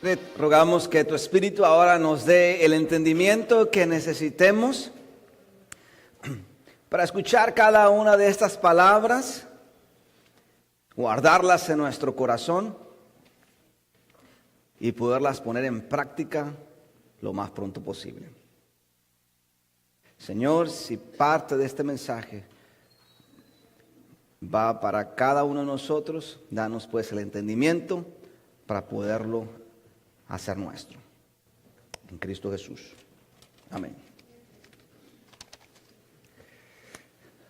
Te rogamos que tu Espíritu ahora nos dé el entendimiento que necesitemos para escuchar cada una de estas palabras, guardarlas en nuestro corazón y poderlas poner en práctica lo más pronto posible. Señor, si parte de este mensaje va para cada uno de nosotros, danos pues el entendimiento para poderlo hacer nuestro. En Cristo Jesús. Amén.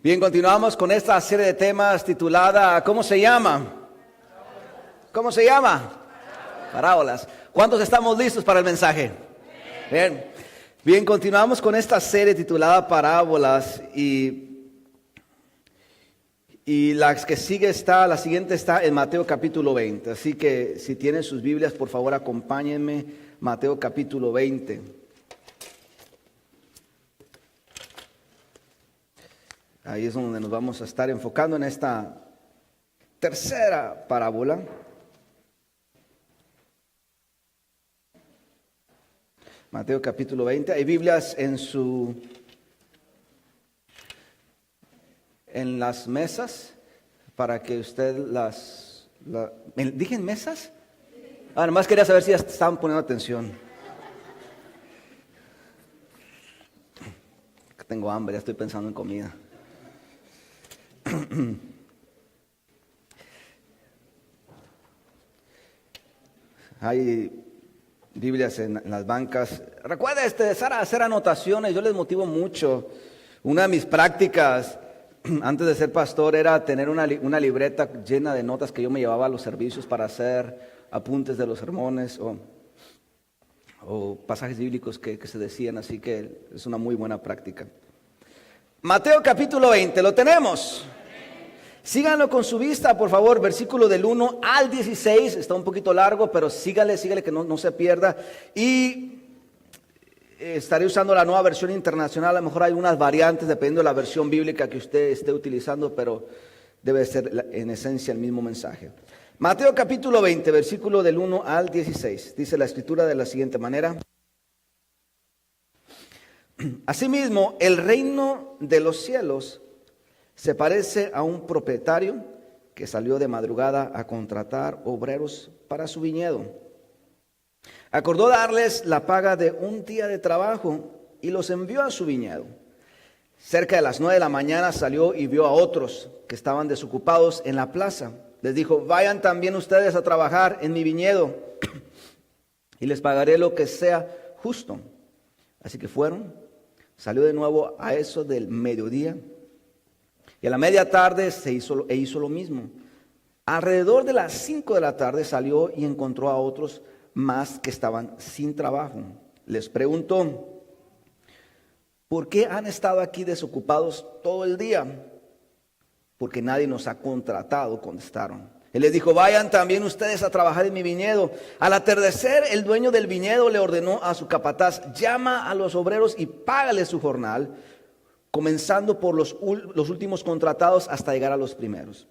Bien, continuamos con esta serie de temas titulada, ¿cómo se llama? ¿Cómo se llama? Parábolas. ¿Cuántos estamos listos para el mensaje? Bien. Bien, continuamos con esta serie titulada Parábolas y la siguiente está en Mateo capítulo 20. Así que si tienen sus Biblias, por favor acompáñenme. Mateo capítulo 20. Ahí es donde nos vamos a estar enfocando en esta tercera parábola. Mateo capítulo 20. Hay Biblias en las mesas para que usted ¿dije en mesas? Nomás quería saber si ya estaban poniendo atención. Tengo hambre, ya estoy pensando en comida. Hay Biblias en las bancas. Recuerda hacer anotaciones. Yo les motivo mucho. Una de mis prácticas antes de ser pastor era tener una libreta llena de notas que yo me llevaba a los servicios para hacer apuntes de los sermones o pasajes bíblicos que se decían, así que es una muy buena práctica. Mateo capítulo 20, ¿lo tenemos? Síganlo con su vista, por favor, versículo del 1 al 16, está un poquito largo, pero sígale que no se pierda. Y estaré usando la nueva versión internacional, a lo mejor hay unas variantes dependiendo de la versión bíblica que usted esté utilizando, pero debe ser en esencia el mismo mensaje. Mateo capítulo 20, versículo del 1 al 16, dice la escritura de la siguiente manera. Asimismo, el reino de los cielos se parece a un propietario que salió de madrugada a contratar obreros para su viñedo. Acordó darles la paga de un día de trabajo y los envió a su viñedo. Cerca de las 9 de la mañana salió y vio a otros que estaban desocupados en la plaza. Les dijo, vayan también ustedes a trabajar en mi viñedo y les pagaré lo que sea justo. Así que fueron, salió de nuevo a eso del mediodía y a la media tarde hizo lo mismo. Alrededor de las 5 de la tarde salió y encontró a otros más que estaban sin trabajo. Les preguntó, ¿por qué han estado aquí desocupados todo el día? Porque nadie nos ha contratado, contestaron. Él les dijo, vayan también ustedes a trabajar en mi viñedo. Al atardecer, el dueño del viñedo le ordenó a su capataz, llama a los obreros y págale su jornal, comenzando por los últimos contratados hasta llegar a los primeros.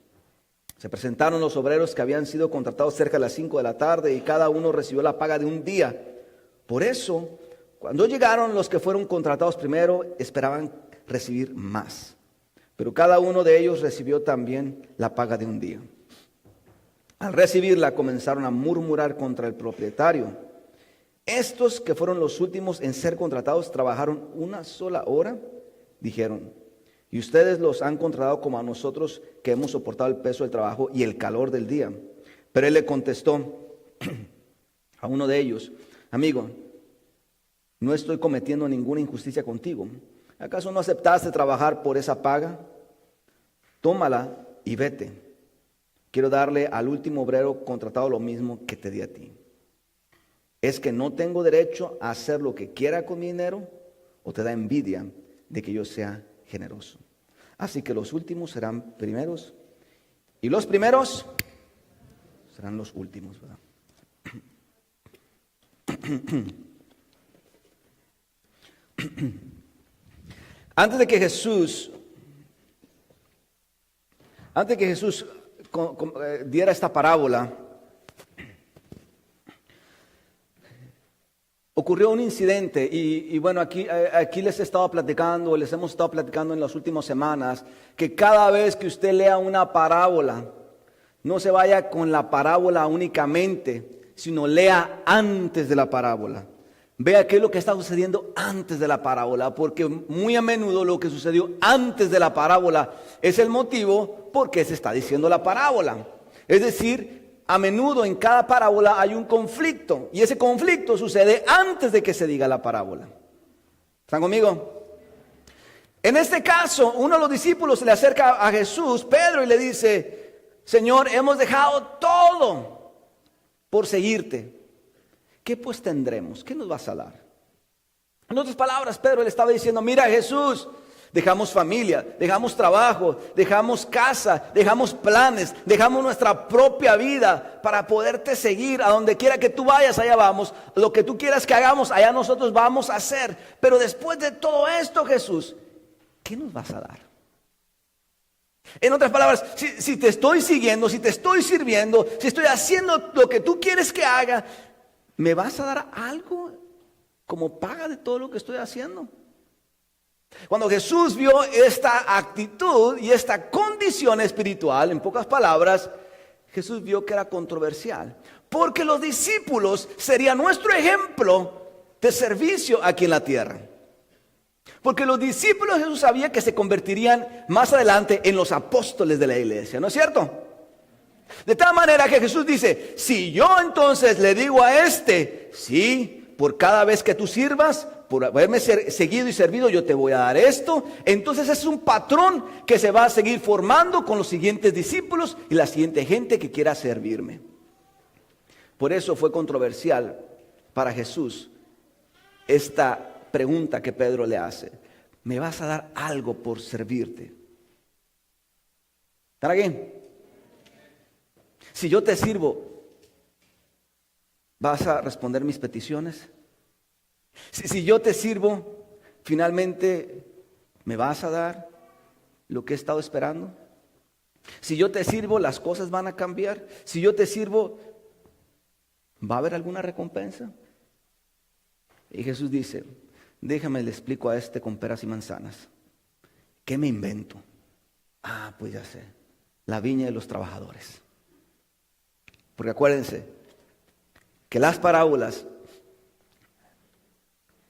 Se presentaron los obreros que habían sido contratados cerca de las 5 de la tarde y cada uno recibió la paga de un día. Por eso, cuando llegaron los que fueron contratados primero, esperaban recibir más. Pero cada uno de ellos recibió también la paga de un día. Al recibirla comenzaron a murmurar contra el propietario. Estos que fueron los últimos en ser contratados trabajaron una sola hora, dijeron. Y ustedes los han contratado como a nosotros que hemos soportado el peso del trabajo y el calor del día. Pero él le contestó a uno de ellos, amigo, no estoy cometiendo ninguna injusticia contigo. ¿Acaso no aceptaste trabajar por esa paga? Tómala y vete. Quiero darle al último obrero contratado lo mismo que te di a ti. ¿Es que no tengo derecho a hacer lo que quiera con mi dinero? ¿O te da envidia de que yo sea generoso? Así que los últimos serán primeros y los primeros serán los últimos, ¿verdad? Antes de que Jesús diera esta parábola, ocurrió un incidente y bueno, aquí les hemos estado platicando en las últimas semanas, que cada vez que usted lea una parábola, no se vaya con la parábola únicamente, sino lea antes de la parábola. Vea qué es lo que está sucediendo antes de la parábola, porque muy a menudo lo que sucedió antes de la parábola es el motivo por qué se está diciendo la parábola. Es decir, a menudo en cada parábola hay un conflicto, y ese conflicto sucede antes de que se diga la parábola. ¿Están conmigo? En este caso, uno de los discípulos se le acerca a Jesús, Pedro, y le dice: Señor, hemos dejado todo por seguirte. ¿Qué pues tendremos? ¿Qué nos vas a dar? En otras palabras, Pedro le estaba diciendo: mira, Jesús, dejamos familia, dejamos trabajo, dejamos casa, dejamos planes, dejamos nuestra propia vida para poderte seguir. A donde quiera que tú vayas, allá vamos. Lo que tú quieras que hagamos, allá nosotros vamos a hacer. Pero después de todo esto, Jesús, ¿qué nos vas a dar? En otras palabras, si te estoy siguiendo, si te estoy sirviendo, si estoy haciendo lo que tú quieres que haga, ¿me vas a dar algo como paga de todo lo que estoy haciendo? Cuando Jesús vio esta actitud y esta condición espiritual, en pocas palabras, Jesús vio que era controversial, porque los discípulos serían nuestro ejemplo de servicio aquí en la tierra. Porque los discípulos de Jesús sabían que se convertirían más adelante en los apóstoles de la iglesia, ¿no es cierto? De tal manera que Jesús dice: si yo entonces le digo a sí, por cada vez que tú sirvas, por haberme seguido y servido, yo te voy a dar esto. Entonces es un patrón que se va a seguir formando con los siguientes discípulos y la siguiente gente que quiera servirme. Por eso fue controversial para Jesús esta pregunta que Pedro le hace: ¿me vas a dar algo por servirte? ¿Están aquí? Si yo te sirvo, ¿vas a responder mis peticiones? Si yo te sirvo, finalmente, ¿me vas a dar lo que he estado esperando? Si yo te sirvo, ¿las cosas van a cambiar? Si yo te sirvo, ¿va a haber alguna recompensa? Y Jesús dice: déjame le explico a con peras y manzanas. ¿Qué me invento? Pues ya sé, la viña de los trabajadores. Porque acuérdense que las parábolas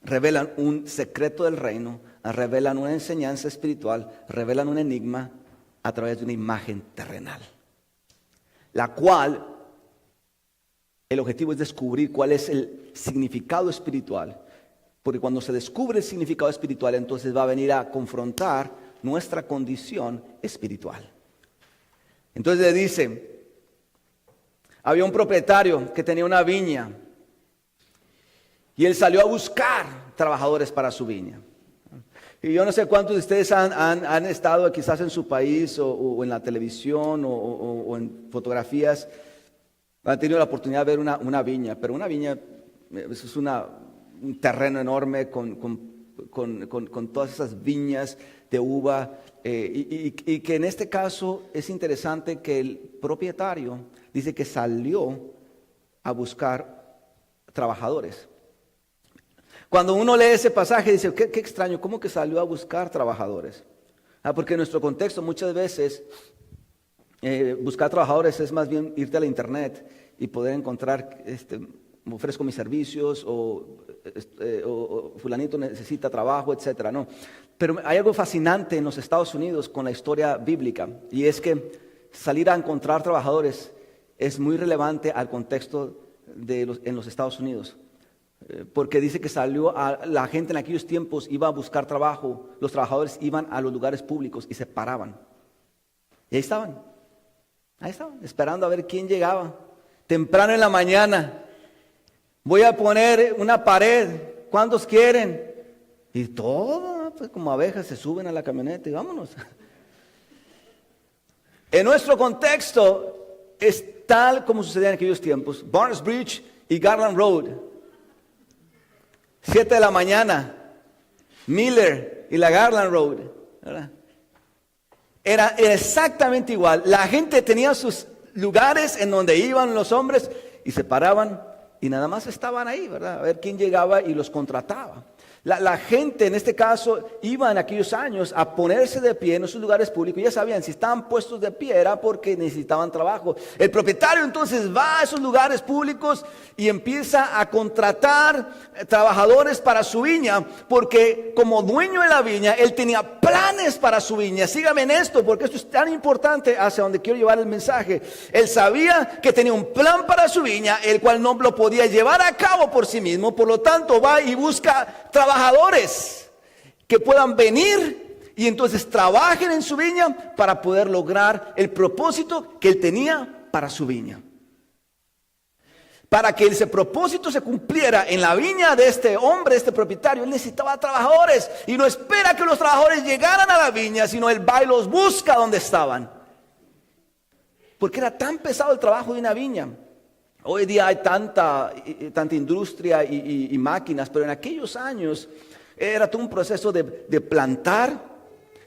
revelan un secreto del reino, revelan una enseñanza espiritual, revelan un enigma a través de una imagen terrenal, la cual el objetivo es descubrir cuál es el significado espiritual. Porque cuando se descubre el significado espiritual, entonces va a venir a confrontar nuestra condición espiritual. Entonces le dice: había un propietario que tenía una viña y él salió a buscar trabajadores para su viña. Y yo no sé cuántos de ustedes han estado quizás en su país o en la televisión o en fotografías, han tenido la oportunidad de ver una viña, pero una viña es un terreno enorme con todas esas viñas de uva, y que en este caso es interesante que el propietario dice que salió a buscar trabajadores. Cuando uno lee ese pasaje dice: qué extraño, ¿cómo que salió a buscar trabajadores? Porque en nuestro contexto muchas veces buscar trabajadores es más bien irte a la internet y poder encontrar ofrezco mis servicios o fulanito necesita trabajo, etcétera. No, pero hay algo fascinante en los Estados Unidos con la historia bíblica, y es que salir a encontrar trabajadores es muy relevante al contexto en los Estados Unidos, porque dice que la gente en aquellos tiempos iba a buscar trabajo, los trabajadores iban a los lugares públicos y se paraban, y ahí estaban esperando a ver quién llegaba. Temprano en la mañana: voy a poner una pared, ¿cuántos quieren? Y todo, pues como abejas se suben a la camioneta y vámonos. En nuestro contexto es tal como sucedía en aquellos tiempos. Barnes Bridge y Garland Road, 7 de la mañana, Miller y la Garland Road, ¿verdad? Era exactamente igual. La gente tenía sus lugares en donde iban los hombres y se paraban y nada más estaban ahí, ¿verdad? A ver quién llegaba y los contrataba. La gente en este caso iba en aquellos años a ponerse de pie en esos lugares públicos. Ya sabían, si estaban puestos de pie era porque necesitaban trabajo. El propietario entonces va a esos lugares públicos y empieza a contratar trabajadores para su viña, porque como dueño de la viña, él tenía planes para su viña. Sígame en esto, porque esto es tan importante hacia donde quiero llevar el mensaje. Él sabía que tenía un plan para su viña, el cual no lo podía llevar a cabo por sí mismo. Por lo tanto, va y busca trabajadores que puedan venir y entonces trabajen en su viña para poder lograr el propósito que él tenía para su viña. Para que ese propósito se cumpliera en la viña de este hombre, este propietario, él necesitaba trabajadores y no espera que los trabajadores llegaran a la viña, sino él va y los busca donde estaban. Porque era tan pesado el trabajo de una viña. Hoy día hay tanta industria y máquinas, pero en aquellos años era todo un proceso de plantar.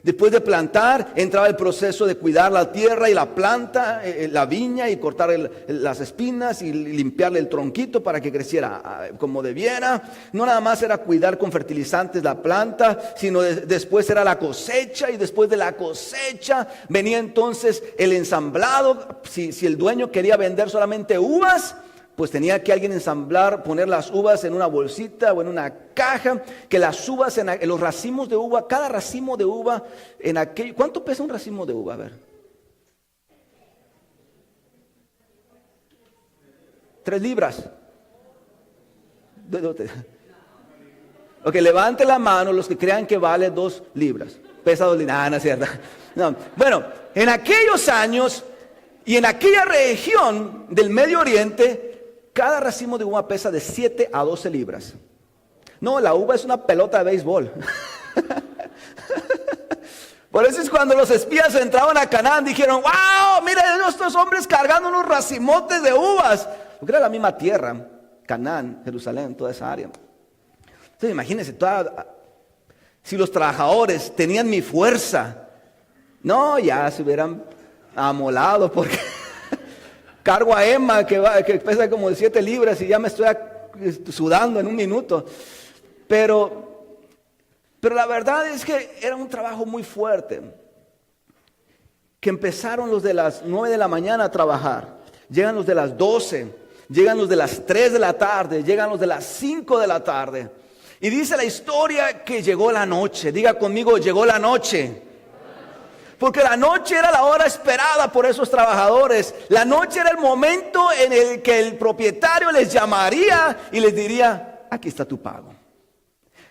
Después de plantar, entraba el proceso de cuidar la tierra y la planta, la viña, y cortar las espinas y limpiarle el tronquito para que creciera como debiera. No nada más era cuidar con fertilizantes la planta, sino después era la cosecha, y después de la cosecha venía entonces el ensamblado. Si el dueño quería vender solamente uvas, pues tenía que alguien ensamblar, poner las uvas en una bolsita o en una caja, que las uvas en los racimos de uva, cada racimo de uva en aquello. ¿Cuánto pesa un racimo de uva? A ver. 3 libras. Ok, levante la mano los que crean que vale 2 libras. Pesa 2 libras. No es cierto. No. Bueno, en aquellos años y en aquella región del Medio Oriente, cada racimo de uva pesa de 7 a 12 libras. No, la uva es una pelota de béisbol. Por eso es cuando los espías entraban a Canaán, dijeron: wow, mira estos hombres cargando unos racimotes de uvas. Porque era la misma tierra, Canaán, Jerusalén, toda esa área. Entonces imagínense, si los trabajadores tenían mi fuerza, no, ya se hubieran amolado, porque cargo a Emma que pesa como 7 libras y ya me estoy sudando en un minuto. Pero la verdad es que era un trabajo muy fuerte. Que empezaron los de las 9 de la mañana a trabajar. Llegan los de las 12. Llegan los de las 3 de la tarde. Llegan los de las 5 de la tarde. Y dice la historia que llegó la noche. Diga conmigo, llegó la noche. Porque la noche era la hora esperada por esos trabajadores. La noche era el momento en el que el propietario les llamaría y les diría: aquí está tu pago.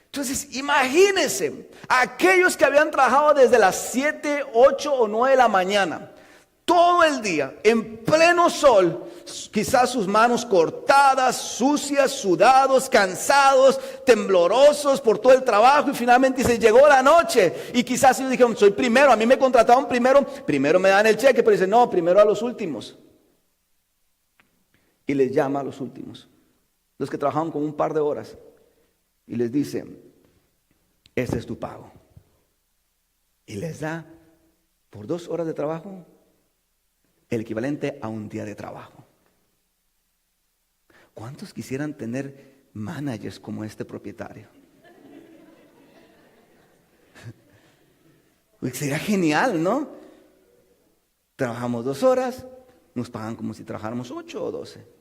Entonces imagínense, aquellos que habían trabajado desde las 7, 8 o 9 de la mañana, todo el día, en pleno sol, quizás sus manos cortadas, sucias, sudados, cansados, temblorosos por todo el trabajo, y finalmente se llegó la noche, y quizás ellos dijeron: soy primero, a mí me contrataron primero me dan el cheque, pero dicen: no, primero a los últimos. Y les llama a los últimos, los que trabajaron con un par de horas, y les dice: este es tu pago. Y les da por 2 horas de trabajo el equivalente a un día de trabajo. ¿Cuántos quisieran tener managers como este propietario? Pues sería genial, ¿no? Trabajamos 2 horas, nos pagan como si trabajáramos 8 o 12.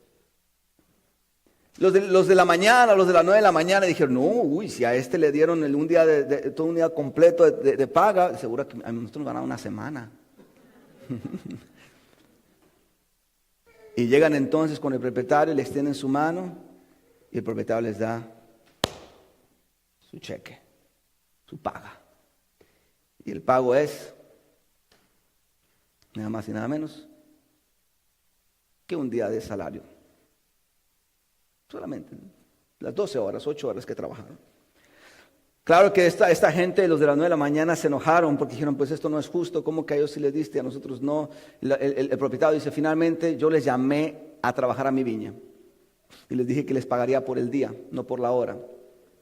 Los de la mañana, los de las 9 de la mañana dijeron: no, si a este le dieron un día todo un día completo de paga, seguro que a nosotros nos van a dar una semana. Y llegan entonces con el propietario, le extienden su mano, y el propietario les da su cheque, su paga. Y el pago es nada más y nada menos que un día de salario. Solamente las 12 horas, 8 horas que trabajaron. Claro que esta gente, los de las 9 de la mañana, se enojaron porque dijeron: pues esto no es justo, ¿cómo que a ellos sí les diste, a nosotros no? El propietario dice: finalmente yo les llamé a trabajar a mi viña y les dije que les pagaría por el día, no por la hora.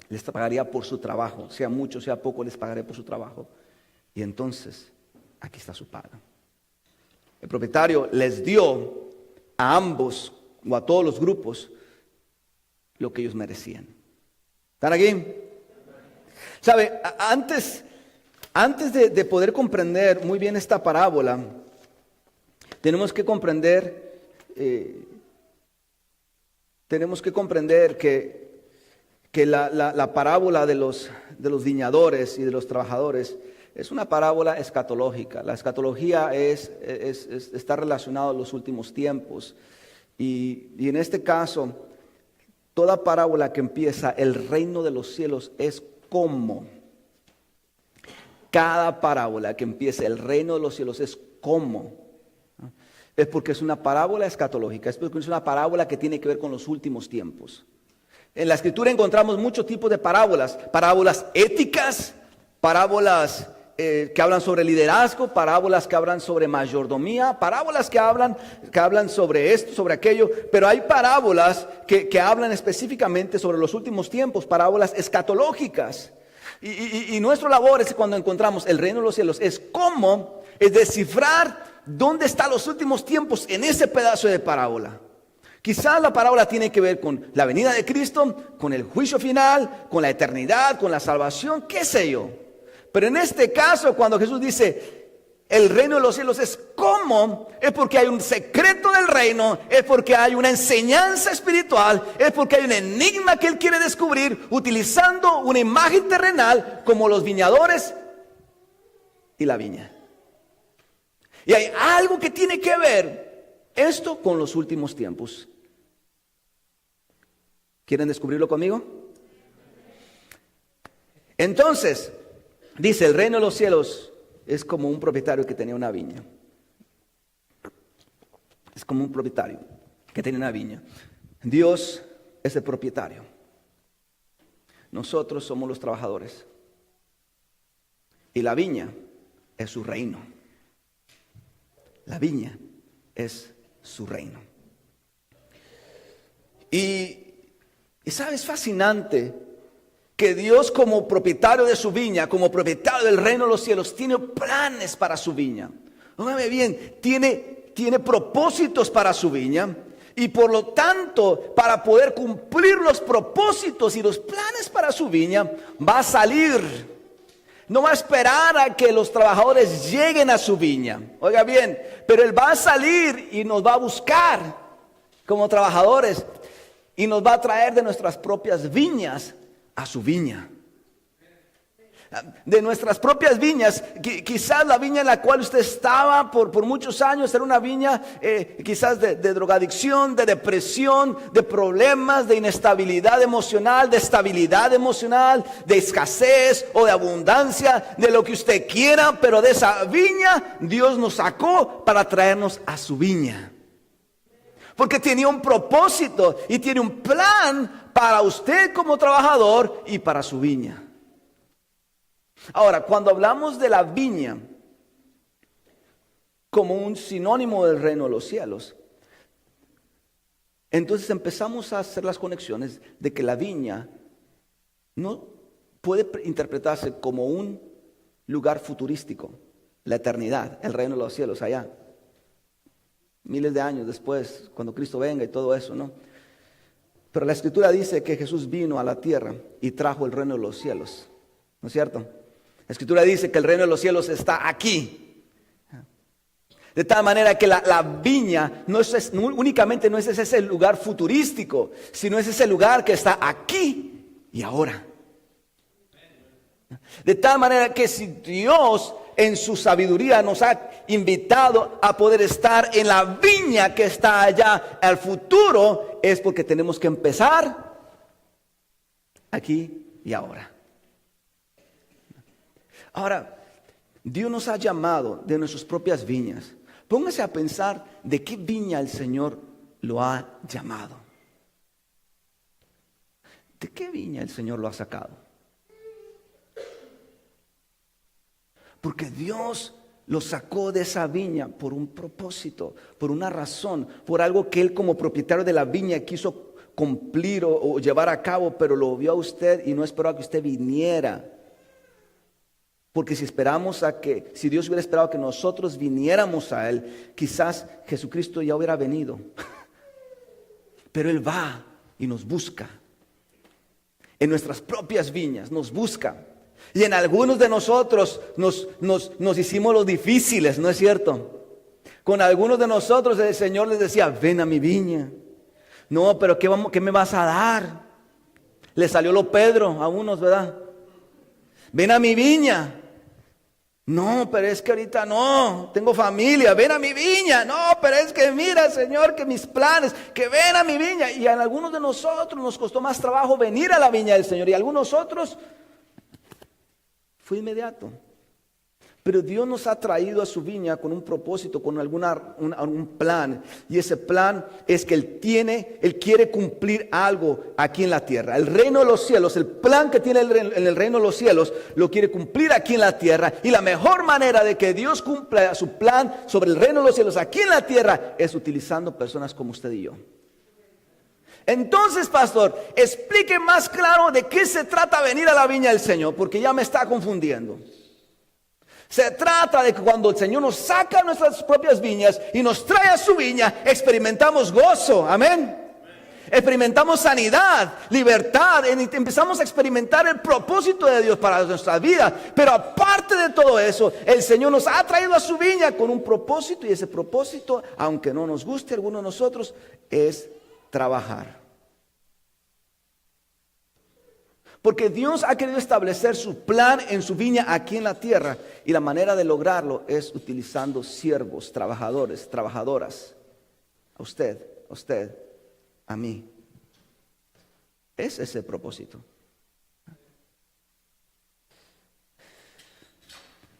Les pagaría por su trabajo, sea mucho, sea poco, les pagaré por su trabajo. Y entonces, aquí está su paga. El propietario les dio a ambos o a todos los grupos lo que ellos merecían. ¿Están aquí? ¿Sabe? Antes de poder comprender muy bien esta parábola, tenemos que comprender que la parábola de los viñadores y de los trabajadores es una parábola escatológica. La escatología está relacionada a los últimos tiempos. Y en este caso, toda parábola que empieza el reino de los cielos es como. Cada parábola que empieza el reino de los cielos es como. Es porque es una parábola escatológica, es porque es una parábola que tiene que ver con los últimos tiempos. En la Escritura encontramos muchos tipos de parábolas. Parábolas éticas, parábolas que hablan sobre liderazgo, parábolas que hablan sobre mayordomía, parábolas que hablan sobre esto, sobre aquello, pero hay parábolas que hablan específicamente sobre los últimos tiempos, parábolas escatológicas. Y nuestra labor es cuando encontramos el reino de los cielos, es descifrar dónde están los últimos tiempos en ese pedazo de parábola. Quizás la parábola tiene que ver con la venida de Cristo, con el juicio final, con la eternidad, con la salvación, qué sé yo. Pero en este caso, cuando Jesús dice, el reino de los cielos es como, es porque hay un secreto del reino, es porque hay una enseñanza espiritual, es porque hay un enigma que Él quiere descubrir utilizando una imagen terrenal como los viñadores y la viña. Y hay algo que tiene que ver esto con los últimos tiempos. ¿Quieren descubrirlo conmigo? Entonces, dice, el reino de los cielos es como un propietario que tenía una viña. Es como un propietario que tenía una viña. Dios es el propietario. Nosotros somos los trabajadores. Y la viña es su reino. La viña es su reino. Y sabes, es fascinante que Dios, como propietario de su viña, como propietario del reino de los cielos, tiene planes para su viña. Óigame bien, tiene propósitos para su viña. Y por lo tanto, para poder cumplir los propósitos y los planes para su viña, va a salir. No va a esperar a que los trabajadores lleguen a su viña. Oiga bien, pero Él va a salir y nos va a buscar como trabajadores. Y nos va a traer de nuestras propias viñas a su viña. De nuestras propias viñas, quizás la viña en la cual usted estaba por muchos años era una viña quizás de drogadicción, de depresión, de problemas, de inestabilidad emocional, de estabilidad emocional, de escasez o de abundancia, de lo que usted quiera, pero de esa viña Dios nos sacó para traernos a su viña. Porque tenía un propósito y tiene un plan para usted como trabajador y para su viña. Ahora, cuando hablamos de la viña como un sinónimo del reino de los cielos, entonces empezamos a hacer las conexiones de que la viña no puede interpretarse como un lugar futurístico, la eternidad, el reino de los cielos allá. Miles de años después, cuando Cristo venga y todo eso, ¿no? Pero la Escritura dice que Jesús vino a la tierra y trajo el reino de los cielos, ¿no es cierto? La Escritura dice que el reino de los cielos está aquí. De tal manera que la viña únicamente no es ese lugar futurístico, sino es ese lugar que está aquí y ahora. De tal manera que si Dios en su sabiduría nos ha invitado a poder estar en la viña que está allá al futuro, es porque tenemos que empezar aquí y ahora. Ahora, Dios nos ha llamado de nuestras propias viñas. Póngase a pensar de qué viña el Señor lo ha llamado. ¿De qué viña el Señor lo ha sacado? Porque Dios lo sacó de esa viña por un propósito, por una razón, por algo que Él como propietario de la viña quiso cumplir o llevar a cabo, pero lo vio a usted y no esperó a que usted viniera. Porque si Dios hubiera esperado que nosotros viniéramos a Él, quizás Jesucristo ya hubiera venido. Pero Él va y nos busca en nuestras propias viñas, nos busca. Y en algunos de nosotros nos hicimos los difíciles, ¿no es cierto? Con algunos de nosotros el Señor les decía, ven a mi viña. No, pero ¿qué me vas a dar? Le salió lo Pedro a unos, ¿verdad? Ven a mi viña. No, pero es que ahorita no, tengo familia, ven a mi viña. No, pero es que mira, Señor, que mis planes, que ven a mi viña. Y a algunos de nosotros nos costó más trabajo venir a la viña del Señor. Y a algunos otros fue inmediato. Pero Dios nos ha traído a su viña con un propósito, con algún plan. Y ese plan es que Él quiere cumplir algo aquí en la tierra. El reino de los cielos, el plan que tiene en el reino de los cielos, lo quiere cumplir aquí en la tierra. Y la mejor manera de que Dios cumpla su plan sobre el reino de los cielos aquí en la tierra es utilizando personas como usted y yo. Entonces, pastor, explique más claro de qué se trata venir a la viña del Señor, porque ya me está confundiendo. Se trata de que cuando el Señor nos saca nuestras propias viñas y nos trae a su viña, experimentamos gozo, amén. Experimentamos sanidad, libertad, empezamos a experimentar el propósito de Dios para nuestra vida. Pero aparte de todo eso, el Señor nos ha traído a su viña con un propósito, y ese propósito, aunque no nos guste a algunos de nosotros, es trabajar. Porque Dios ha querido establecer su plan en su viña aquí en la tierra. Y la manera de lograrlo es utilizando siervos, trabajadores, trabajadoras. A usted, a mí. Ese es el propósito.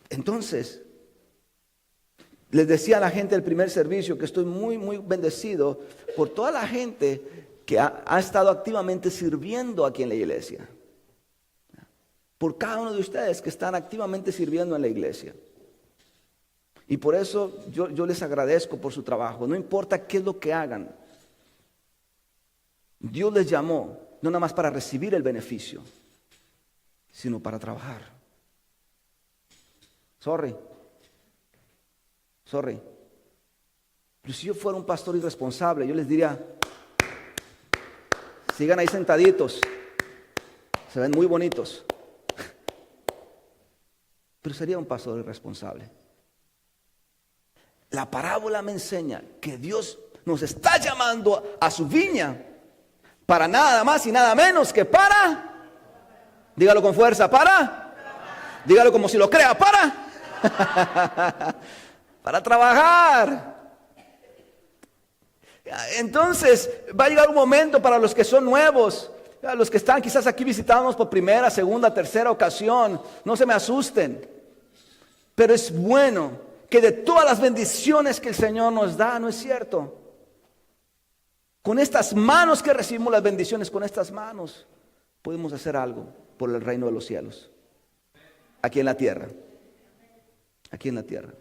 Entonces, les decía a la gente del primer servicio que estoy muy, muy bendecido por toda la gente que ha estado activamente sirviendo aquí en la iglesia. Por cada uno de ustedes que están activamente sirviendo en la iglesia. Y por eso yo les agradezco por su trabajo. No importa qué es lo que hagan. Dios les llamó, no nada más para recibir el beneficio, sino para trabajar. Sorry. Pero si yo fuera un pastor irresponsable, yo les diría, sigan ahí sentaditos. Se ven muy bonitos. Pero sería un pastor irresponsable. La parábola me enseña que Dios nos está llamando a su viña para nada más y nada menos que para, dígalo con fuerza, dígalo como si lo crea, para trabajar. Entonces va a llegar un momento para los que son nuevos, a los que están quizás aquí visitándonos por primera, segunda, tercera ocasión, no se me asusten. Pero es bueno que de todas las bendiciones que el Señor nos da, ¿no es cierto? Con estas manos que recibimos las bendiciones, con estas manos podemos hacer algo por el reino de los cielos. Aquí en la tierra. Aquí en la tierra.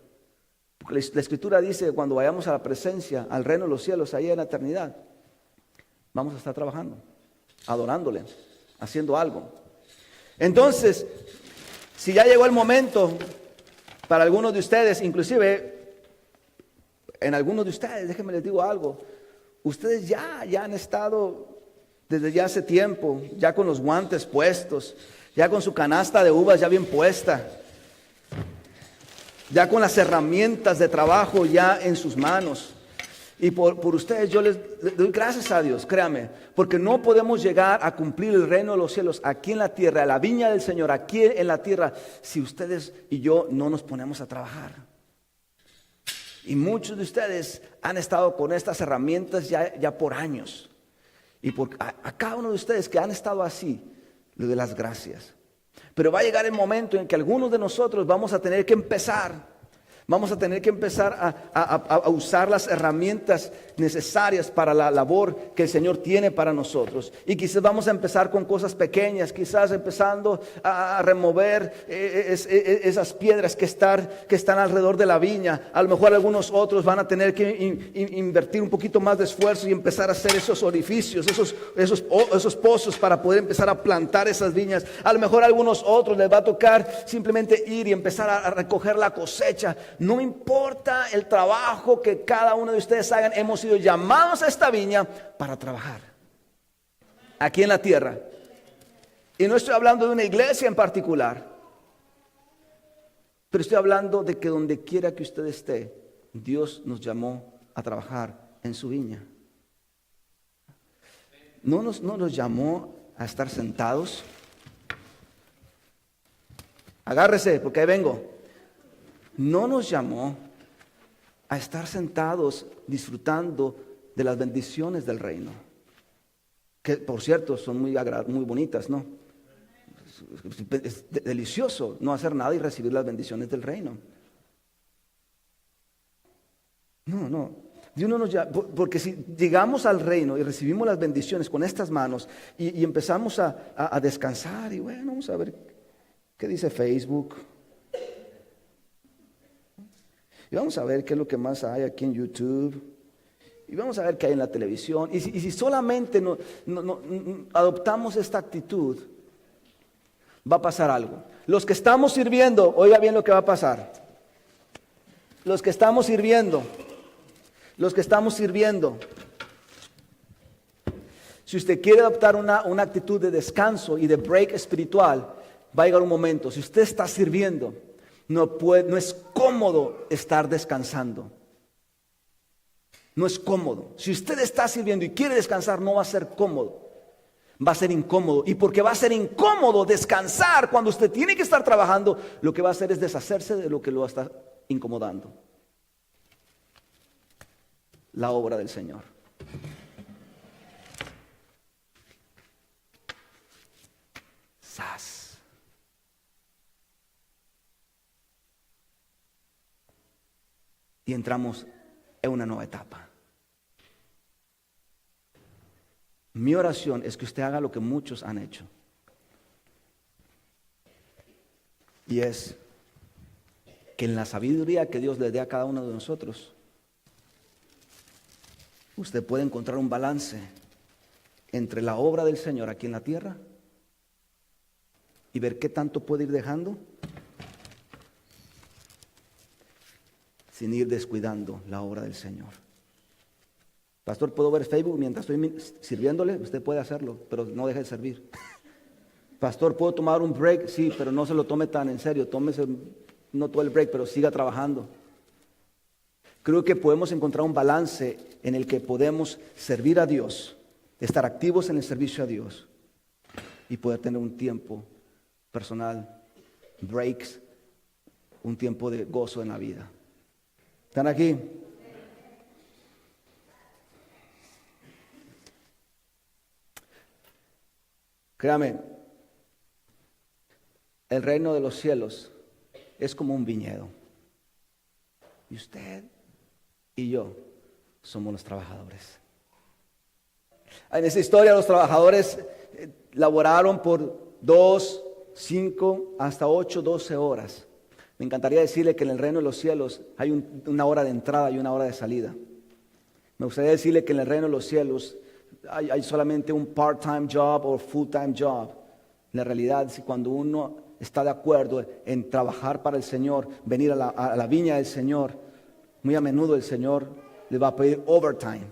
Porque la Escritura dice que cuando vayamos a la presencia, al reino de los cielos, allá en la eternidad, vamos a estar trabajando, adorándole, haciendo algo. Entonces, si ya llegó el momento para algunos de ustedes, inclusive en algunos de ustedes, déjenme les digo algo, ustedes ya han estado desde ya hace tiempo, ya con los guantes puestos, ya con su canasta de uvas ya bien puesta, ya con las herramientas de trabajo ya en sus manos. Y por ustedes yo les doy gracias a Dios, créame, porque no podemos llegar a cumplir el reino de los cielos aquí en la tierra, la viña del Señor, aquí en la tierra, si ustedes y yo no nos ponemos a trabajar. Y muchos de ustedes han estado con estas herramientas ya por años. Y a cada uno de ustedes que han estado así, le doy las gracias. Pero va a llegar el momento en que algunos de nosotros vamos a tener que empezar a usar las herramientas necesarias para la labor que el Señor tiene para nosotros. Y quizás vamos a empezar con cosas pequeñas, quizás empezando a remover esas piedras que están alrededor de la viña. A lo mejor algunos otros van a tener que invertir un poquito más de esfuerzo y empezar a hacer esos orificios, esos pozos para poder empezar a plantar esas viñas. A lo mejor a algunos otros les va a tocar simplemente ir y empezar a recoger la cosecha. No importa el trabajo que cada uno de ustedes hagan, hemos sido llamados a esta viña para trabajar aquí en la tierra. Y no estoy hablando de una iglesia en particular, pero estoy hablando de que donde quiera que usted esté, Dios nos llamó a trabajar en su viña. No nos llamó a estar sentados. Agárrese, porque ahí vengo. No nos llamó a estar sentados disfrutando de las bendiciones del reino, que por cierto son muy bonitas, ¿no? Es delicioso no hacer nada y recibir las bendiciones del reino. No. Dios no nos llama, porque si llegamos al reino y recibimos las bendiciones con estas manos y empezamos a descansar y bueno, vamos a ver qué dice Facebook. Y vamos a ver qué es lo que más hay aquí en YouTube. Y vamos a ver qué hay en la televisión. Y si solamente no adoptamos esta actitud, va a pasar algo. Los que estamos sirviendo, oiga bien lo que va a pasar. Los que estamos sirviendo, si usted quiere adoptar una actitud de descanso y de break espiritual, va a llegar un momento. Si usted está sirviendo, no es cómodo estar descansando. No es cómodo. Si usted está sirviendo y quiere descansar, no va a ser cómodo. Va a ser incómodo. Y porque va a ser incómodo descansar cuando usted tiene que estar trabajando, lo que va a hacer es deshacerse de lo que lo está incomodando. La obra del Señor. ¡Sas! Y entramos en una nueva etapa. Mi oración es que usted haga lo que muchos han hecho. Y es que en la sabiduría que Dios le dé a cada uno de nosotros, usted puede encontrar un balance entre la obra del Señor aquí en la tierra y ver qué tanto puede ir dejando sin ir descuidando la obra del Señor. Pastor, ¿puedo ver Facebook mientras estoy sirviéndole? Usted puede hacerlo, pero no deje de servir. Pastor, ¿puedo tomar un break? Sí, pero no se lo tome tan en serio. Tómese no todo el break, pero siga trabajando. Creo que podemos encontrar un balance en el que podemos servir a Dios, estar activos en el servicio a Dios y poder tener un tiempo personal, breaks, un tiempo de gozo en la vida. ¿Están aquí? Créame, el reino de los cielos es como un viñedo. Y usted y yo somos los trabajadores. En esa historia los trabajadores laboraron por 2, 5, hasta 8, 12 horas. Me encantaría decirle que en el reino de los cielos hay una hora de entrada y una hora de salida. Me gustaría decirle que en el reino de los cielos hay solamente un part-time job o full-time job. La realidad es que cuando uno está de acuerdo en trabajar para el Señor, venir a la viña del Señor, muy a menudo el Señor les va a pedir overtime.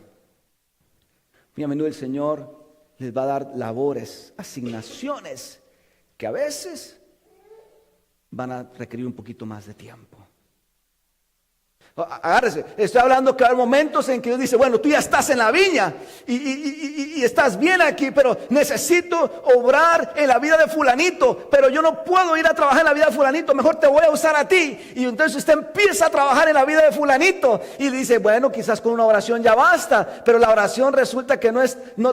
Muy a menudo el Señor les va a dar labores, asignaciones, que a veces van a requerir un poquito más de tiempo. Agárrese, estoy hablando que hay momentos en que Dios dice, bueno, tú ya estás en la viña y estás bien aquí, pero necesito obrar en la vida de fulanito, pero yo no puedo ir a trabajar en la vida de fulanito, mejor te voy a usar a ti. Y entonces usted empieza a trabajar en la vida de fulanito y dice, bueno, quizás con una oración ya basta, pero la oración resulta que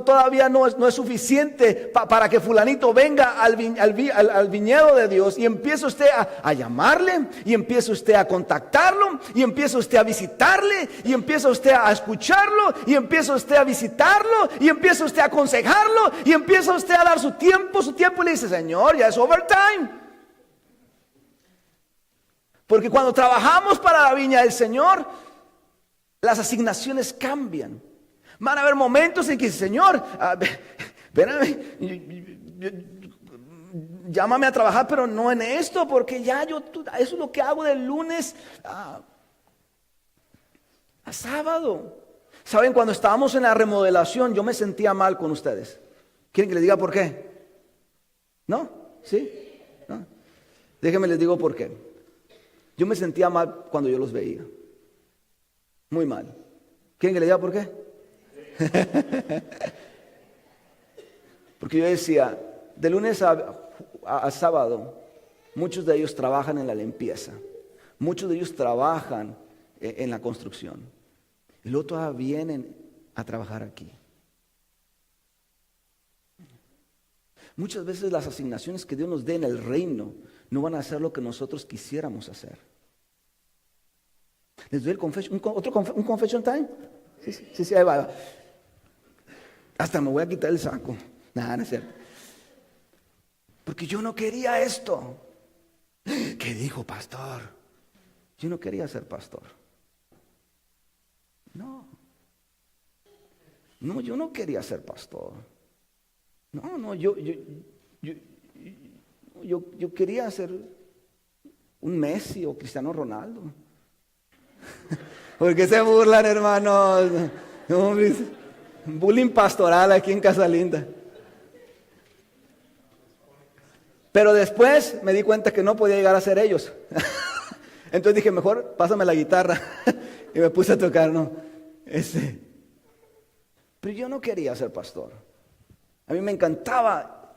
todavía no es suficiente para que fulanito venga al viñedo de Dios, y empieza usted a llamarle, y empieza usted a contactarlo, y empieza usted a visitarle, y empieza usted a escucharlo, y empieza usted a visitarlo, y empieza usted a aconsejarlo, y empieza usted a dar su tiempo, y le dice, Señor, ya es overtime. Porque cuando trabajamos para la viña del Señor, las asignaciones cambian. Van a haber momentos en que, Señor, llámame a trabajar, pero no en esto, porque eso es lo que hago de lunes a sábado. Saben, cuando estábamos en la remodelación, yo me sentía mal con ustedes. ¿Quieren que les diga por qué? ¿No? ¿Sí? ¿No? Déjenme les digo por qué. Yo me sentía mal cuando yo los veía. Muy mal. ¿Quieren que le diga por qué? Porque yo decía, de lunes a sábado, muchos de ellos trabajan en la limpieza. Muchos de ellos trabajan en la construcción. Y luego todavía vienen a trabajar aquí. Muchas veces las asignaciones que Dios nos dé en el reino no van a hacer lo que nosotros quisiéramos hacer. ¿Les doy el un confession time? Sí, ahí va. Hasta me voy a quitar el saco. Nada, no es cierto. Porque yo no quería esto. ¿Qué dijo pastor? Yo no quería ser pastor. No, yo no quería ser pastor. No, yo quería ser un Messi o Cristiano Ronaldo. ¿Por qué se burlan, hermanos? No, bullying pastoral aquí en Casa Linda. Pero después me di cuenta que no podía llegar a ser ellos. Entonces dije, mejor pásame la guitarra. Y me puse a tocar, ¿no? Pero yo no quería ser pastor. A mí me encantaba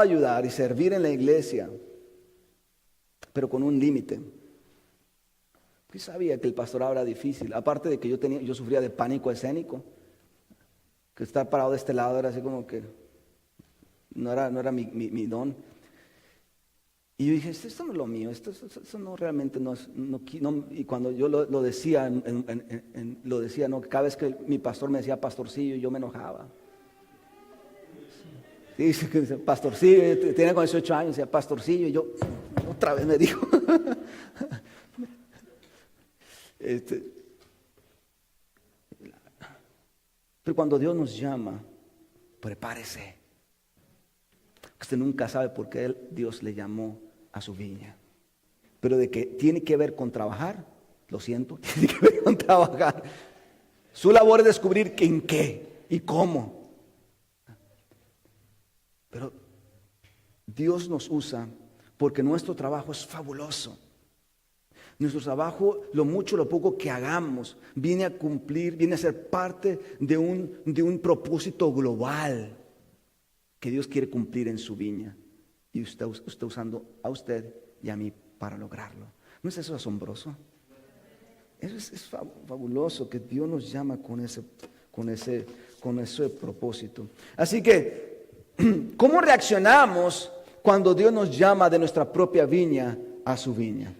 ayudar y servir en la iglesia, pero con un límite. Yo sabía que el pastorado era difícil, aparte de que yo sufría de pánico escénico, que estar parado de este lado era así como que no era mi don. Y yo dije, esto no es lo mío, esto no realmente no es, y cuando yo lo decía, lo decía, no, cada vez que mi pastor me decía pastorcillo, yo me enojaba. Dice que pastorcillo, tiene con 18 años, decía pastorcillo, y yo, otra vez me dijo. Pero cuando Dios nos llama, prepárese. Usted nunca sabe por qué Dios le llamó a su viña. Pero de que tiene que ver con trabajar, lo siento, tiene que ver con trabajar. Su labor es descubrir en qué y cómo. Pero Dios nos usa porque nuestro trabajo es fabuloso. Nuestro trabajo, lo mucho, lo poco que hagamos, viene a cumplir, viene a ser parte de un propósito global que Dios quiere cumplir en su viña. Y usted usando a usted y a mí para lograrlo. ¿No es eso asombroso? Eso es fabuloso que Dios nos llama con ese propósito. Así que, ¿cómo reaccionamos cuando Dios nos llama de nuestra propia viña a su viña?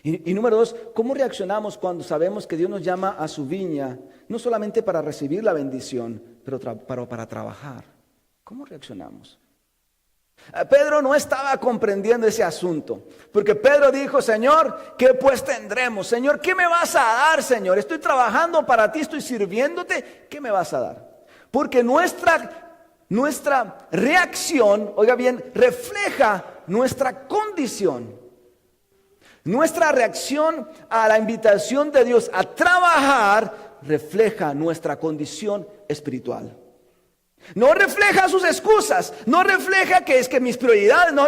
Y número 2, ¿cómo reaccionamos cuando sabemos que Dios nos llama a su viña, no solamente para recibir la bendición, pero para trabajar? ¿Cómo reaccionamos? Pedro no estaba comprendiendo ese asunto, porque Pedro dijo, Señor, ¿qué pues tendremos? Señor, ¿qué me vas a dar, Señor? Estoy trabajando para ti, estoy sirviéndote, ¿qué me vas a dar? Porque nuestra reacción, oiga bien, refleja nuestra condición. Nuestra reacción a la invitación de Dios a trabajar refleja nuestra condición espiritual. No refleja sus excusas, no refleja que es que mis prioridades, no.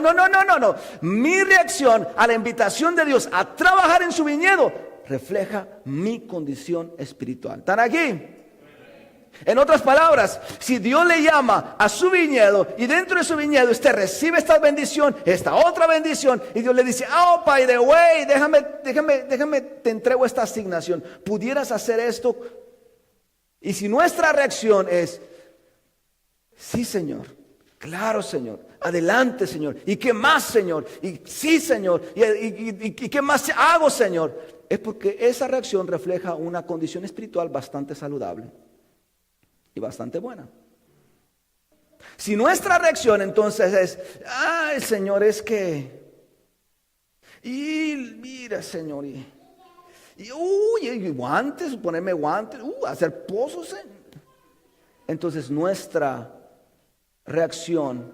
Mi reacción a la invitación de Dios a trabajar en su viñedo refleja mi condición espiritual. ¿Están aquí? En otras palabras, si Dios le llama a su viñedo y dentro de su viñedo usted recibe esta bendición, esta otra bendición, y Dios le dice, oh, by the way, déjame, te entrego esta asignación, ¿pudieras hacer esto? Y si nuestra reacción es, sí, Señor, claro, Señor, adelante, Señor, ¿y qué más, Señor? Y sí, Señor, ¿y qué más hago, Señor? Es porque esa reacción refleja una condición espiritual bastante saludable y bastante buena. Si nuestra reacción entonces es, ay, Señor, es que, y mira, Señor, y guantes, ponerme guantes, hacer pozos, entonces nuestra reacción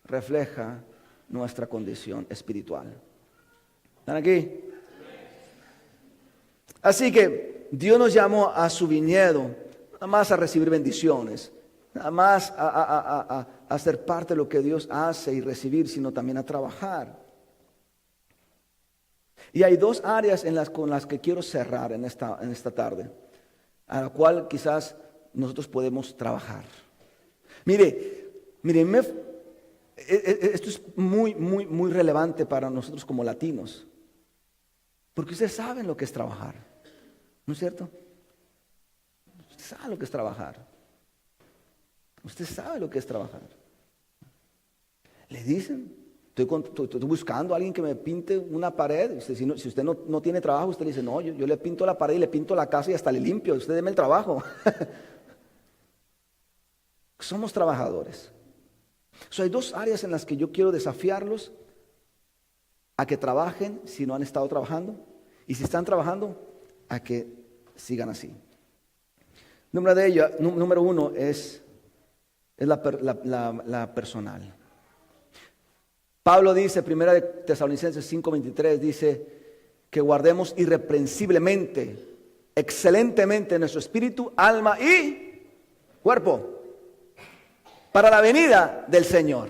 refleja nuestra condición espiritual. ¿Están aquí? Así que Dios nos llamó a su viñedo, nada más a recibir bendiciones. nada más a ser parte de lo que Dios hace y recibir, sino también a trabajar. Y hay dos áreas con las que quiero cerrar en esta tarde, a la cual quizás nosotros podemos trabajar. Mire, esto es muy, muy, muy relevante para nosotros como latinos, porque ustedes saben lo que es trabajar, ¿no es cierto? Usted sabe lo que es trabajar. Usted sabe lo que es trabajar. Le dicen, estoy buscando a alguien que me pinte una pared. Si usted no tiene trabajo, usted le dice, no, yo le pinto la pared y le pinto la casa y hasta le limpio. Usted deme el trabajo. Somos trabajadores. Hay dos áreas en las que yo quiero desafiarlos a que trabajen si no han estado trabajando. Y si están trabajando, a que sigan así. Número uno es la personal. Pablo dice, 1 Tesalonicenses 5:23, dice que guardemos irreprensiblemente, excelentemente nuestro espíritu, alma y cuerpo para la venida del Señor.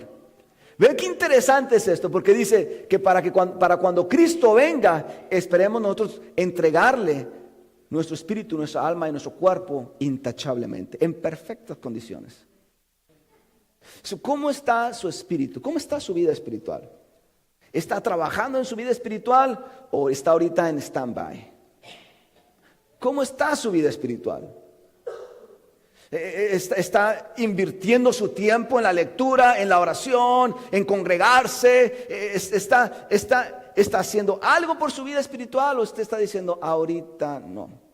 Ve qué interesante es esto, porque dice que para cuando Cristo venga, esperemos nosotros entregarle nuestro espíritu, nuestra alma y nuestro cuerpo intachablemente, en perfectas condiciones. ¿Cómo está su espíritu? ¿Cómo está su vida espiritual? ¿Está trabajando en su vida espiritual o está ahorita en stand-by? ¿Cómo está su vida espiritual? ¿Está invirtiendo su tiempo en la lectura, en la oración, en congregarse? ¿Está haciendo algo por su vida espiritual o usted está diciendo ahorita no?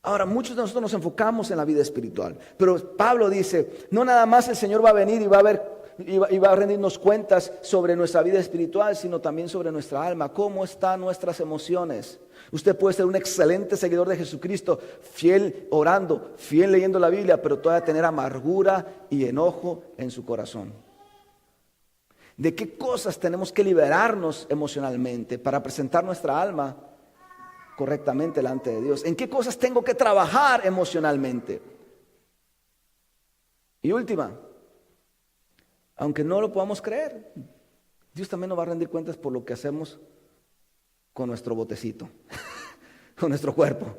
Ahora, muchos de nosotros nos enfocamos en la vida espiritual, pero Pablo dice, no nada más el Señor va a venir y va a rendirnos cuentas sobre nuestra vida espiritual, sino también sobre nuestra alma. ¿Cómo están nuestras emociones? Usted puede ser un excelente seguidor de Jesucristo, fiel orando, fiel leyendo la Biblia, pero todavía tener amargura y enojo en su corazón. ¿De qué cosas tenemos que liberarnos emocionalmente para presentar nuestra alma correctamente delante de Dios? ¿En qué cosas tengo que trabajar emocionalmente? Y última, aunque no lo podamos creer, Dios también nos va a rendir cuentas por lo que hacemos con nuestro botecito, con nuestro cuerpo.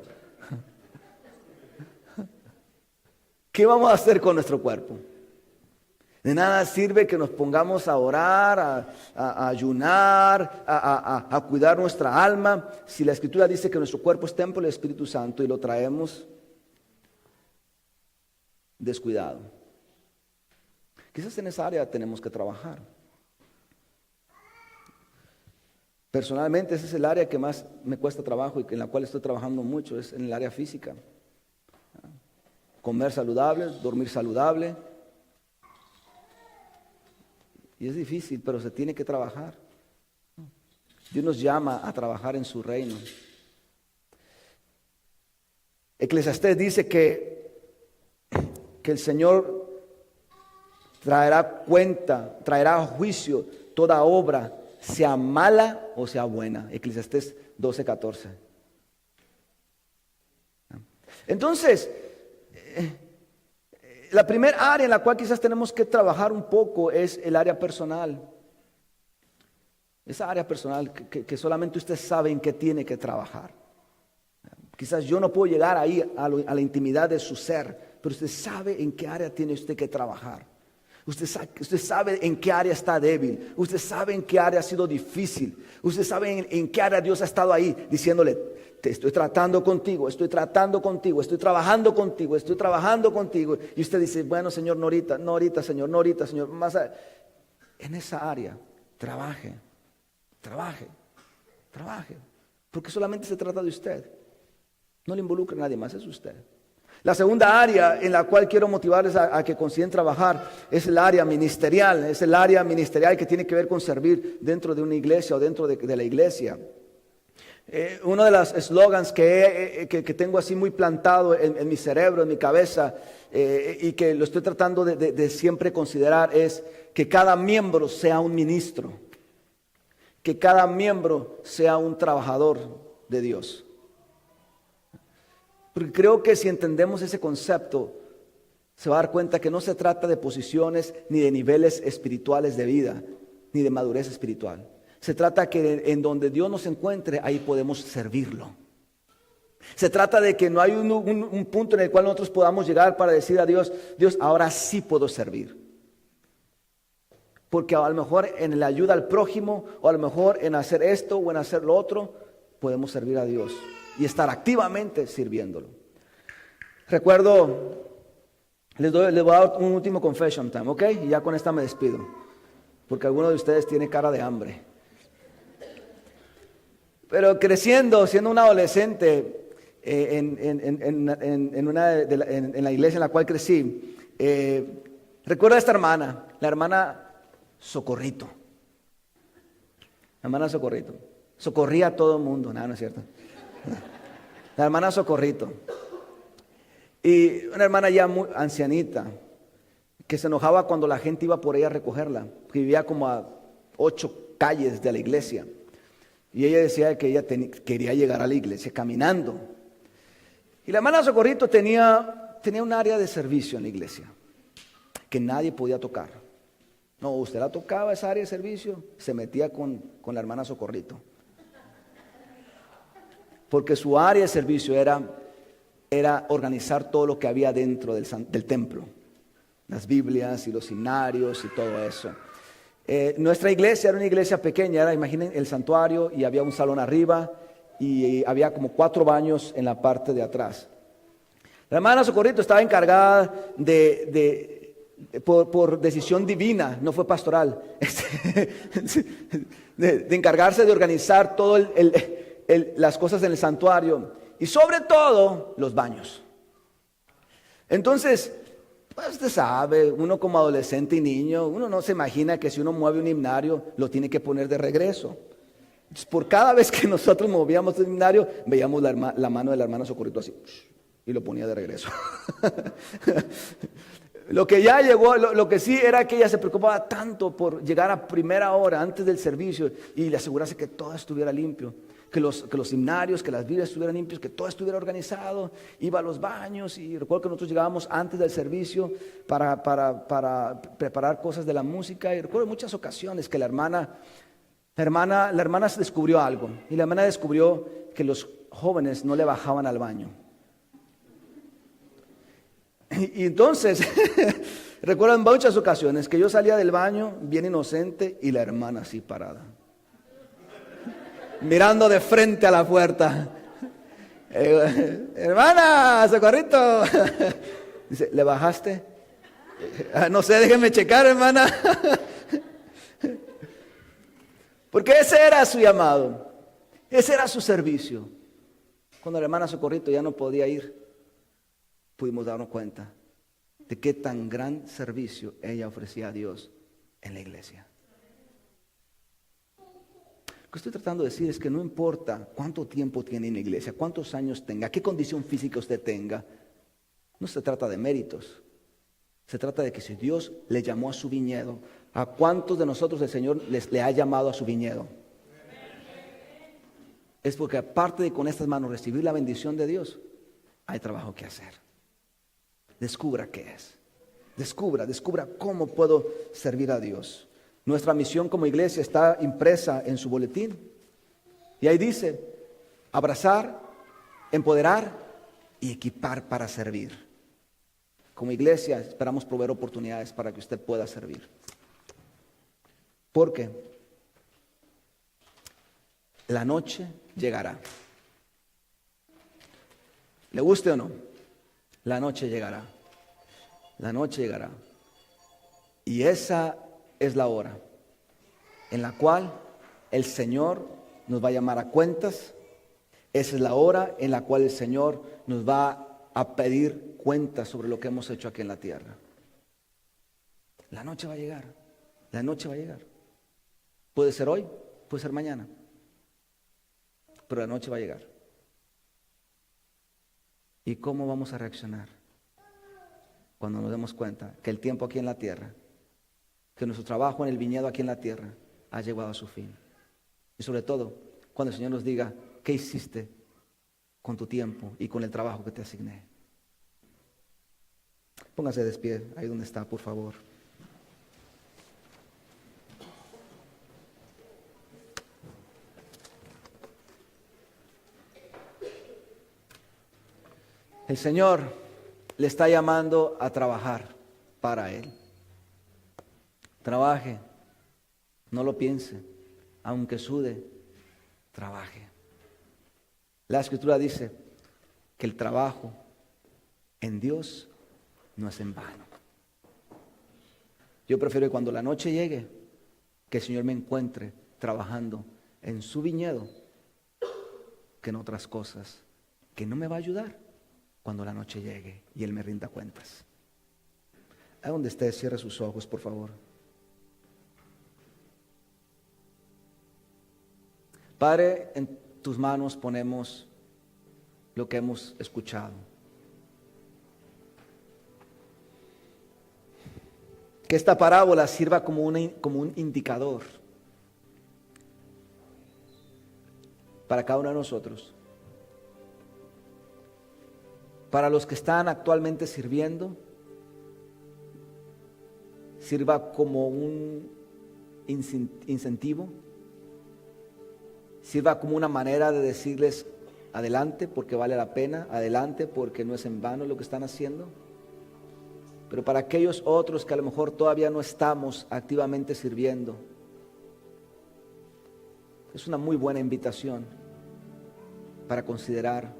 ¿Qué vamos a hacer con nuestro cuerpo? De nada sirve que nos pongamos a orar, a ayunar, a cuidar nuestra alma, si la Escritura dice que nuestro cuerpo es templo del Espíritu Santo y lo traemos descuidado. Quizás en esa área tenemos que trabajar. Personalmente ese es el área que más me cuesta trabajo y en la cual estoy trabajando mucho, es en el área física. Comer saludable, dormir saludable. Y es difícil, pero se tiene que trabajar. Dios nos llama a trabajar en su reino. Eclesiastés dice que el Señor traerá a juicio toda obra, sea mala o sea buena. Eclesiastés 12:14. Entonces, la primera área en la cual quizás tenemos que trabajar un poco es el área personal. Esa área personal que solamente usted sabe en qué tiene que trabajar. Quizás yo no puedo llegar ahí a la intimidad de su ser, pero usted sabe en qué área tiene usted que trabajar. Usted sabe en qué área está débil. Usted sabe en qué área ha sido difícil. Usted sabe en qué área Dios ha estado ahí diciéndole, te estoy tratando contigo, estoy tratando contigo, estoy trabajando contigo, estoy trabajando contigo. Y usted dice, bueno Señor, no ahorita Señor, no ahorita Señor. Más en esa área, trabaje. Porque solamente se trata de usted. No le involucra a nadie más, es usted. La segunda área en la cual quiero motivarles a que consideren trabajar es el área ministerial. Es el área ministerial que tiene que ver con servir dentro de una iglesia o dentro de la iglesia. Uno de los eslogans que tengo así muy plantado en mi cerebro, en mi cabeza, y que lo estoy tratando de siempre considerar es que cada miembro sea un ministro. Que cada miembro sea un trabajador de Dios. Porque creo que si entendemos ese concepto, se va a dar cuenta que no se trata de posiciones ni de niveles espirituales de vida, ni de madurez espiritual. Se trata que en donde Dios nos encuentre, ahí podemos servirlo. Se trata de que no hay un punto en el cual nosotros podamos llegar para decir a Dios, Dios, ahora sí puedo servir. Porque a lo mejor en la ayuda al prójimo, o a lo mejor en hacer esto o en hacer lo otro, podemos servir a Dios y estar activamente sirviéndolo. Recuerdo, les voy a dar un último confession time, ¿ok? Y ya con esta me despido, porque alguno de ustedes tiene cara de hambre. Pero creciendo, siendo un adolescente, en la iglesia en la cual crecí, recuerdo a esta hermana, la hermana Socorrito. La hermana Socorrito. Socorría a todo el mundo, no es cierto. La hermana Socorrito. Y una hermana ya muy ancianita, que se enojaba cuando la gente iba por ella a recogerla, que vivía como a 8 calles de la iglesia. Y ella decía que ella quería llegar a la iglesia caminando. Y la hermana Socorrito tenía un área de servicio en la iglesia, que nadie podía tocar. No, usted la tocaba esa área de servicio, se metía con la hermana Socorrito. Porque su área de servicio era organizar todo lo que había dentro del templo. Las Biblias y los himnarios y todo eso. Nuestra iglesia era una iglesia pequeña, imaginen el santuario, y había un salón arriba y había como 4 baños en la parte de atrás. La hermana Socorrito estaba encargada por decisión divina, no fue pastoral, de encargarse de organizar todo las cosas en el santuario y sobre todo los baños. Entonces, pues usted sabe, uno como adolescente y niño, uno no se imagina que si uno mueve un himnario lo tiene que poner de regreso. Entonces, por cada vez que nosotros movíamos el himnario, veíamos la mano de la hermana Socorrito así y lo ponía de regreso. Lo que ya llegó, lo que sí era que ella se preocupaba tanto por llegar a primera hora antes del servicio y le asegurarse que todo estuviera limpio, que los himnarios, que las Biblias estuvieran limpios, que todo estuviera organizado. Iba a los baños y recuerdo que nosotros llegábamos antes del servicio para preparar cosas de la música, y recuerdo muchas ocasiones que la hermana se descubrió algo, y la hermana descubrió que los jóvenes no le bajaban al baño. Y entonces, recuerdo en muchas ocasiones que yo salía del baño bien inocente y la hermana así parada, mirando de frente a la puerta. Hermana, Socorrito. Dice, ¿le bajaste? No sé, déjeme checar, hermana. Porque ese era su llamado, ese era su servicio. Cuando la hermana Socorrito ya no podía ir, pudimos darnos cuenta de qué tan gran servicio ella ofrecía a Dios en la iglesia. Lo que estoy tratando de decir es que no importa cuánto tiempo tiene en la iglesia, cuántos años tenga, qué condición física usted tenga, no se trata de méritos. Se trata de que si Dios le llamó a su viñedo, ¿a cuántos de nosotros el Señor le ha llamado a su viñedo? Es porque aparte de con estas manos recibir la bendición de Dios, hay trabajo que hacer. Descubra qué es. Descubra cómo puedo servir a Dios. Nuestra misión como iglesia está impresa en su boletín. Y ahí dice, abrazar, empoderar y equipar para servir. Como iglesia esperamos proveer oportunidades para que usted pueda servir. Porque la noche llegará. ¿Le guste o no? La noche llegará. La noche llegará. Y esa es la hora en la cual el Señor nos va a llamar a cuentas. Esa es la hora en la cual el Señor nos va a pedir cuentas sobre lo que hemos hecho aquí en la tierra. La noche va a llegar. La noche va a llegar. Puede ser hoy, puede ser mañana. Pero la noche va a llegar. ¿Y cómo vamos a reaccionar cuando nos demos cuenta que el tiempo aquí en la tierra, que nuestro trabajo en el viñedo aquí en la tierra ha llegado a su fin? Y sobre todo, cuando el Señor nos diga, ¿qué hiciste con tu tiempo y con el trabajo que te asigné? Póngase de pie ahí donde está, por favor. El Señor le está llamando a trabajar para Él. Trabaje, no lo piense, aunque sude, trabaje. La Escritura dice que el trabajo en Dios no es en vano. Yo prefiero que cuando la noche llegue, que el Señor me encuentre trabajando en su viñedo, que en otras cosas que no me va a ayudar cuando la noche llegue y Él me rinda cuentas. A donde esté, cierre sus ojos, por favor. Padre, en tus manos ponemos lo que hemos escuchado. Que esta parábola sirva como un indicador para cada uno de nosotros. Para los que están actualmente sirviendo, sirva como un incentivo, sirva como una manera de decirles adelante porque vale la pena, adelante porque no es en vano lo que están haciendo. Pero para aquellos otros que a lo mejor todavía no estamos activamente sirviendo, es una muy buena invitación para considerar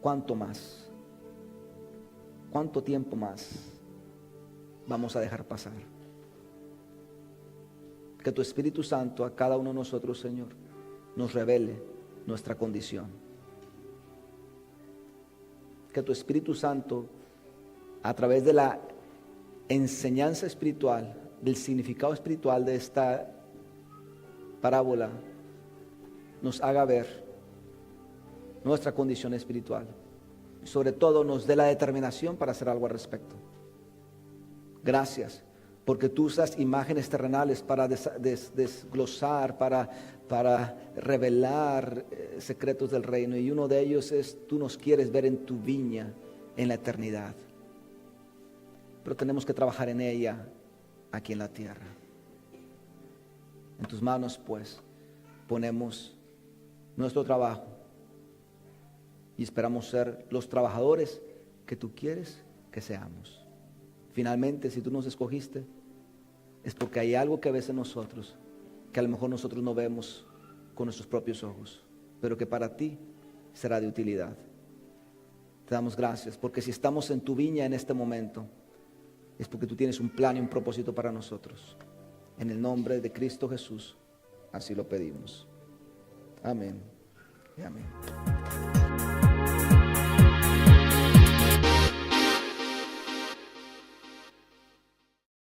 cuánto más, cuánto tiempo más vamos a dejar pasar. Que tu Espíritu Santo a cada uno de nosotros, Señor, nos revele nuestra condición. Que tu Espíritu Santo, a través de la enseñanza espiritual, del significado espiritual de esta parábola, nos haga ver nuestra condición espiritual. Y sobre todo nos dé la determinación para hacer algo al respecto. Gracias, porque tú usas imágenes terrenales para desglosar, para revelar secretos del reino. Y uno de ellos es, tú nos quieres ver en tu viña en la eternidad. Pero tenemos que trabajar en ella aquí en la tierra. En tus manos, pues, ponemos nuestro trabajo y esperamos ser los trabajadores que tú quieres que seamos. Finalmente, si tú nos escogiste, es porque hay algo que ves en nosotros que a lo mejor nosotros no vemos con nuestros propios ojos, pero que para ti será de utilidad. Te damos gracias, porque si estamos en tu viña en este momento, es porque tú tienes un plan y un propósito para nosotros. En el nombre de Cristo Jesús, así lo pedimos. Amén y amén.